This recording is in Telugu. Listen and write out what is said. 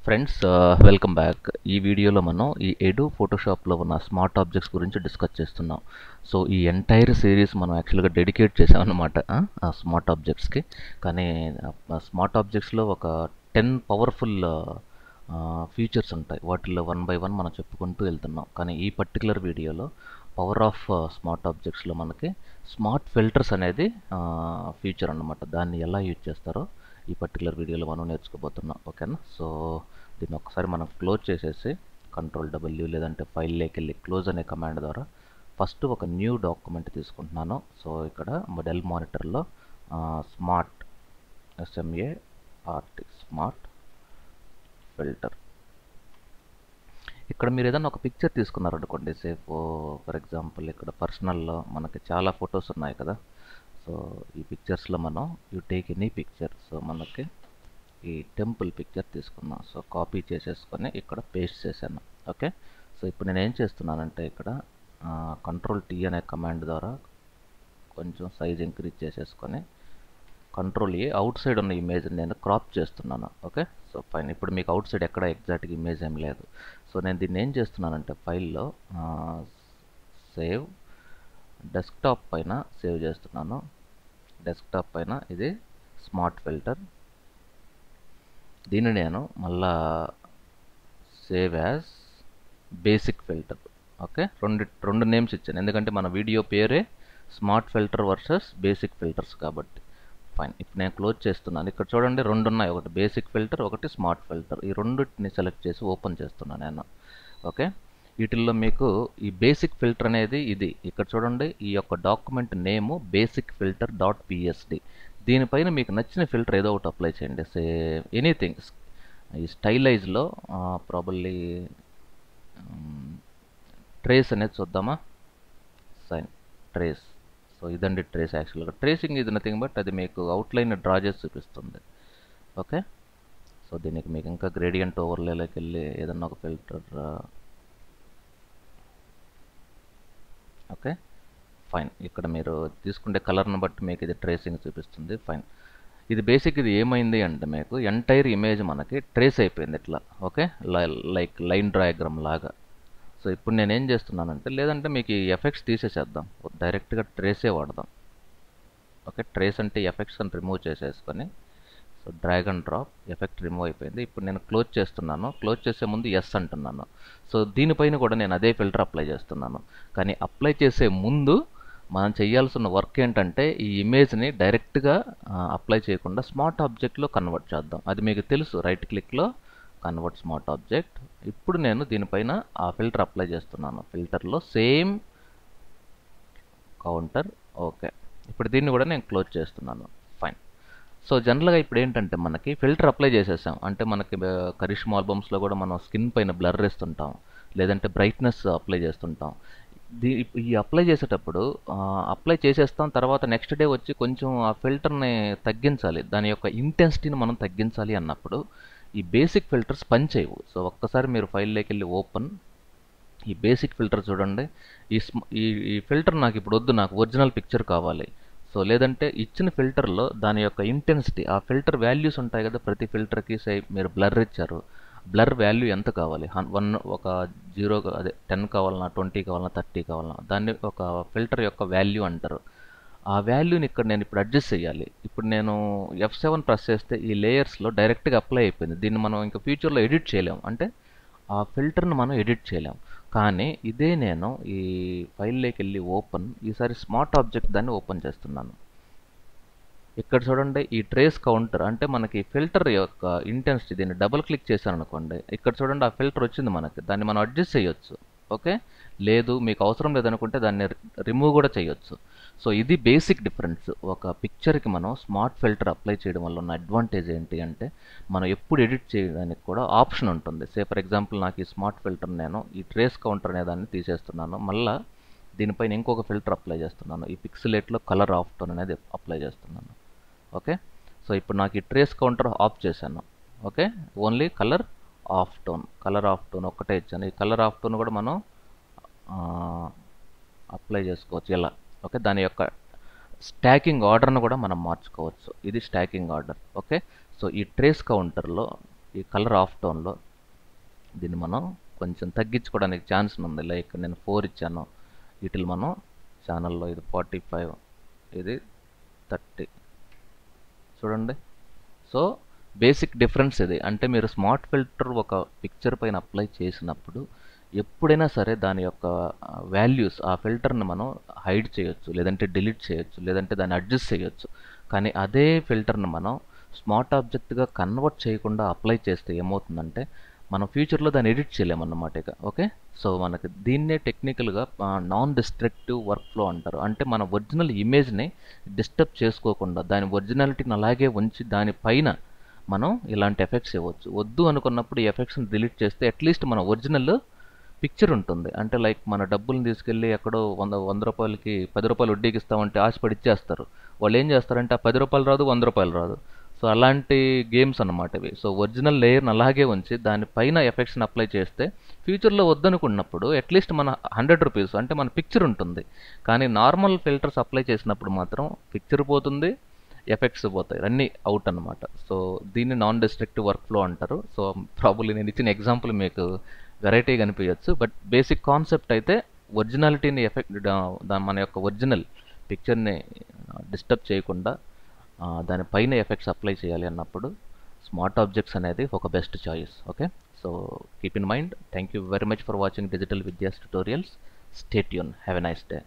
Friends welcome back. ఈ వీడియోలో మనం ఈ ఎడు ఫోటోషాప్లో ఉన్న స్మార్ట్ ఆబ్జెక్ట్స్ గురించి డిస్కస్ చేస్తున్నాం. సో ఈ ఎంటైర్ సిరీస్ మనం యాక్చువల్గా డెడికేట్ చేసామన్నమాట ఆ స్మార్ట్ ఆబ్జెక్ట్స్కి. కానీ స్మార్ట్ ఆబ్జెక్ట్స్లో ఒక 10 పవర్ఫుల్ ఫీచర్స్ ఉంటాయి. వాటిల్లో వన్ బై వన్ మనం చెప్పుకుంటూ వెళ్తున్నాం. కానీ ఈ పర్టికులర్ వీడియోలో పవర్ ఆఫ్ స్మార్ట్ ఆబ్జెక్ట్స్లో మనకి స్మార్ట్ ఫిల్టర్స్ అనేది ఫీచర్ అన్నమాట. దాన్ని ఎలా యూజ్ చేస్తారో ఈ పర్టికులర్ వీడియోలో మనం నేర్చుకోబోతున్నాం. ఓకేనా? సో దీన్ని ఒకసారి మనం క్లోజ్ చేసేసి Ctrl+W లేదంటే ఫైల్లోకి వెళ్ళి క్లోజ్ అనే కమాండ్ ద్వారా ఫస్ట్ ఒక న్యూ డాక్యుమెంట్ తీసుకుంటున్నాను. సో ఇక్కడ డెల్ మానిటర్లో స్మార్ట్ స్మార్ట్ ఫిల్టర్. ఇక్కడ మీరు ఏదైనా ఒక పిక్చర్ తీసుకున్నారనుకోండి, ఫర్ ఎగ్జాంపుల్ ఇక్కడ పర్సనల్లో మనకి చాలా ఫొటోస్ ఉన్నాయి కదా. సో ఈ పిక్చర్స్లో మనం you take any picture. So మనకి ఈ టెంపుల్ పిక్చర్ తీసుకున్నాం. సో కాపీ చేసేసుకొని ఇక్కడ పేస్ట్ చేశాను. ఓకే. సో ఇప్పుడు నేను ఏం చేస్తున్నానంటే ఇక్కడ Ctrl+T అనే కమాండ్ ద్వారా కొంచెం సైజ్ ఇంక్రీజ్ చేసేసుకొని Ctrl+A అవుట్ సైడ్ ఉన్న ఇమేజ్ నేను క్రాప్ చేస్తున్నాను. ఓకే. So fine. ఇప్పుడు మీకు అవుట్ సైడ్ ఎక్కడ ఎగ్జాక్ట్గా ఇమేజ్ ఏం లేదు. సో నేను దీన్ని ఏం చేస్తున్నానంటే ఫైల్లో సేవ్ డెస్క్టాప్ పైన సేవ్ చేస్తున్నాను. డెస్క్టాప్ పైన ఇది స్మార్ట్ ఫిల్టర్. దీన్ని నేను మళ్ళా save as basic filter. Okay. రెండు నేమ్స్ ఇచ్చాను, ఎందుకంటే మన వీడియో పేరే smart filter versus basic filters కాబట్టి. ఫైన్. ఇప్పుడు నేను క్లోజ్ చేస్తున్నాను. ఇక్కడ చూడండి రెండు ఉన్నాయి, ఒకటి బేసిక్ ఫిల్టర్, ఒకటి స్మార్ట్ ఫిల్టర్. ఈ రెండింటిని సెలెక్ట్ చేసి ఓపెన్ చేస్తున్నాను నేను. ఓకే. వీటిల్లో మీకు ఈ బేసిక్ ఫిల్టర్ అనేది ఇది ఇక్కడ చూడండి. ఈ యొక్క డాక్యుమెంట్ నేము బేసిక్ ఫిల్టర్ .psd. దీనిపైన మీకు నచ్చిన ఫిల్టర్ ఏదో ఒకటి అప్లై చేయండి. Say anything. ఈ స్టైలైజ్లో ప్రాబబ్లీ ట్రేస్ అనేది చూద్దామా. Sign trace. సో ఇదండి ట్రేస్. యాక్చువల్గా ట్రేసింగ్ ఇది నథింగ్ బట్ అది మీకు అవుట్లైన్ డ్రా చేసి చూపిస్తుంది. ఓకే. సో దీనికి మీకు ఇంకా గ్రేడియంట్ ఓవర్లేలోకి వెళ్ళి ఏదన్నా ఒక ఫిల్టర్. ఓకే. ఫైన్. ఇక్కడ మీరు తీసుకుంటే కలర్ని బట్టి మీకు ఇది ట్రేసింగ్ చూపిస్తుంది. ఫైన్. ఇది బేసిక్ ఇది ఏమైంది అంటే మీకు ఎంటైర్ ఇమేజ్ మనకి ట్రేస్ అయిపోయింది ఇట్లా. ఓకే. లైక్ లైన్ డయాగ్రామ్ లాగా. సో ఇప్పుడు నేను ఏం చేస్తున్నానంటే, లేదంటే మీకు ఈ ఎఫెక్ట్స్ తీసేసేద్దాం, డైరెక్ట్గా ట్రేసే వాడదాం. ఓకే. ట్రేస్ అంటే ఎఫెక్ట్స్ అని రిమూవ్ చేసేసుకొని so drag and drop effect remove అయిపోయింది. ఇప్పుడు నేను క్లోజ్ చేస్తున్నాను. క్లోజ్ చేసే ముందు ఎస్ అంటున్నాను. సో దీనిపైన కూడా నేను అదే ఫిల్టర్ అప్లై చేస్తున్నాను. కానీ అప్లై చేసే ముందు మనం చేయాల్సిన వర్క్ ఏంటంటే ఈ ఇమేజ్ని డైరెక్ట్గా అప్లై చేయకుండా స్మార్ట్ ఆబ్జెక్ట్లో కన్వర్ట్ చేద్దాం. అది మీకు తెలుసు, రైట్ క్లిక్లో కన్వర్ట్ స్మార్ట్ ఆబ్జెక్ట్. ఇప్పుడు నేను దీనిపైన ఆ ఫిల్టర్ అప్లై చేస్తున్నాను. ఫిల్టర్లో సేమ్ కౌంటర్. ఓకే. ఇప్పుడు దీన్ని కూడా నేను క్లోజ్ చేస్తున్నాను. ఫైన్. సో జనరల్గా ఇప్పుడు ఏంటంటే మనకి ఫిల్టర్ అప్లై చేసేసాం అంటే మనకి కరిష్మా ఆల్బమ్స్లో కూడా మనం స్కిన్ పైన బ్లర్ వేస్తుంటాం, లేదంటే బ్రైట్నెస్ అప్లై చేస్తుంటాం. ఈ అప్లై చేసేటప్పుడు అప్లై చేసేస్తాం, తర్వాత నెక్స్ట్ డే వచ్చి కొంచెం ఆ ఫిల్టర్ని తగ్గించాలి, దాని యొక్క ఇంటెన్సిటీని మనం తగ్గించాలి అన్నప్పుడు ఈ బేసిక్ ఫిల్టర్స్ పనిచేయవు. సో ఒక్కసారి మీరు ఫైల్లోకి వెళ్ళి ఓపెన్ ఈ బేసిక్ ఫిల్టర్ చూడండి. ఈ ఫిల్టర్ నాకు ఇప్పుడు వద్దు, నాకు ఒరిజినల్ పిక్చర్ కావాలి. సో లేదంటే ఇచ్చిన ఫిల్టర్లో దాని యొక్క ఇంటెన్సిటీ, ఆ ఫిల్టర్ వాల్యూస్ ఉంటాయి కదా, ప్రతి ఫిల్టర్కి మీరు బ్లర్ ఇచ్చారు, బ్లర్ వాల్యూ ఎంత కావాలి, 1 ఒక 0 అదే 10 కావాలన్నా, 20 కావాలన్నా, 30 కావాలన్నా, దాన్ని ఒక ఫిల్టర్ యొక్క వాల్యూ అంటారు. ఆ వాల్యూని ఇక్కడ నేను ఇప్పుడు అడ్జస్ట్ చేయాలి. ఇప్పుడు నేను F7 ప్రెస్ చేస్తే ఈ లేయర్స్లో డైరెక్ట్గా అప్లై అయిపోయింది. దీన్ని మనం ఇంకా ఫ్యూచర్లో ఎడిట్ చేయలేము, అంటే ఆ ఫిల్టర్ని మనం ఎడిట్ చేయలేం. కానీ ఇదే నేను ఈ ఫైల్లోకి వెళ్ళి ఓపెన్, ఈసారి స్మార్ట్ ఆబ్జెక్ట్ దాన్ని ఓపెన్ చేస్తున్నాను. ఇక్కడ చూడండి ఈ ట్రేస్ కౌంటర్ అంటే మనకి ఫిల్టర్ యొక్క ఇంటెన్సిటీ, దీన్ని డబుల్ క్లిక్ చేశాను అనుకోండి, ఇక్కడ చూడండి ఆ ఫిల్టర్ వచ్చింది మనకి. దాన్ని మనం అడ్జస్ట్ చేయొచ్చు. ఓకే. లేదు మీకు అవసరం లేదనుకుంటే దాన్ని రిమూవ్ కూడా చేయొచ్చు. సో ఇది బేసిక్ డిఫరెన్స్. ఒక పిక్చర్కి మనం స్మార్ట్ ఫిల్టర్ అప్లై చేయడం వల్ల ఉన్న అడ్వాంటేజ్ ఏంటి అంటే మనం ఎప్పుడు ఎడిట్ చేయడానికి కూడా ఆప్షన్ ఉంటుంది. ఫర్ ఎగ్జాంపుల్ నాకు ఈ స్మార్ట్ ఫిల్టర్ నేను ఈ ట్రేస్ కౌంటర్ అనే దాన్ని తీసేస్తున్నాను, మళ్ళీ దీనిపైన ఇంకొక ఫిల్టర్ అప్లై చేస్తున్నాను. ఈ పిక్సెలేట్లో కలర్ ఆఫ్ టోన్ అనేది అప్లై చేస్తున్నాను. ఓకే. సో ఇప్పుడు నాకు ఈ ట్రేస్ కౌంటర్ ఆఫ్ చేశాను. Okay. Only colour of tone ఒక్కటే ఇచ్చాను. ఈ కలర్ ఆఫ్ టోన్ కూడా మనం అప్లై చేసుకోవచ్చు ఇలా. ఓకే. దాని యొక్క స్టాకింగ్ ఆర్డర్ను కూడా మనం మార్చుకోవచ్చు. ఇది స్టాకింగ్ ఆర్డర్. ఓకే. సో ఈ ట్రేస్ కౌంటర్లో ఈ కలర్ ఆఫ్ టోన్లో దీన్ని మనం కొంచెం తగ్గించుకోవడానికి ఛాన్స్ ఉంది. లైక్ నేను 4 ఇచ్చాను. వీటిని మనం ఛానల్లో ఇది 45, ఇది 30 చూడండి. సో బేసిక్ డిఫరెన్స్ ఇది. అంటే మీరు స్మార్ట్ ఫిల్టర్ ఒక పిక్చర్ పైన అప్లై చేసినప్పుడు ఎప్పుడైనా సరే దాని యొక్క వాల్యూస్, ఆ ఫిల్టర్ని మనం హైడ్ చేయొచ్చు, లేదంటే డిలీట్ చేయొచ్చు, లేదంటే దాన్ని అడ్జస్ట్ చేయొచ్చు. కానీ అదే ఫిల్టర్ని మనం స్మార్ట్ ఆబ్జెక్ట్గా కన్వర్ట్ చేయకుండా అప్లై చేస్తే ఏమవుతుందంటే మనం ఫ్యూచర్లో దాన్ని ఎడిట్ చేయలేమన్నమాట ఇక. ఓకే, సో మనకి దీన్నే టెక్నికల్గా నాన్ డిస్ట్రక్టివ్ వర్క్ ఫ్లో అంటారు. అంటే మన ఒరిజినల్ ఇమేజ్ని డిస్టర్బ్ చేసుకోకుండా దాని ఒరిజినాలిటీని అలాగే ఉంచి దానిపైన మనం ఇలాంటి ఎఫెక్ట్స్ ఇవ్వచ్చు. వద్దు అనుకున్నప్పుడు ఈ ఎఫెక్ట్స్ని డిలీట్ చేస్తే అట్లీస్ట్ మన ఒరిజినల్ పిక్చర్ ఉంటుంది. అంటే లైక్ మన డబ్బులను తీసుకెళ్ళి ఎక్కడో 100 రూపాయలకి 10 రూపాయలు వడ్డీకి ఇస్తామంటే ఆశపడి ఇచ్చేస్తారు. వాళ్ళు ఏం చేస్తారంటే ఆ 10 రూపాయలు రాదు, 100 రూపాయలు రాదు. సో అలాంటి గేమ్స్ అన్నమాట ఇవి. సో ఒరిజినల్ లేయర్ని అలాగే ఉంచి దానిపైన ఎఫెక్ట్స్ని అప్లై చేస్తే ఫ్యూచర్లో వద్దనుకున్నప్పుడు అట్లీస్ట్ మన 100 రూపీస్ అంటే మన పిక్చర్ ఉంటుంది. కానీ నార్మల్ ఫిల్టర్స్ అప్లై చేసినప్పుడు మాత్రం పిక్చర్ పోతుంది, ఎఫెక్ట్స్ పోతాయి, అన్నీ అవుట్ అనమాట. సో దీన్ని నాన్ డిస్ట్రక్టివ్ వర్క్ ఫ్లో అంటారు. సో ప్రాబబ్లీ నేను ఇచ్చిన ఎగ్జాంపుల్ మీకు వెరైటీగా అనిపించచ్చు, బట్ బేసిక్ కాన్సెప్ట్ అయితే ఒరిజినాలిటీని మన యొక్క ఒరిజినల్ పిక్చర్ని డిస్టర్బ్ చేయకుండా దానిపైన ఎఫెక్ట్స్ అప్లై చేయాలి అన్నప్పుడు స్మార్ట్ ఆబ్జెక్ట్స్ అనేది ఒక best choice. Okay, so keep in mind. Thank you very much for watching digital Vidya's tutorials. Stay tune. Have a nice day.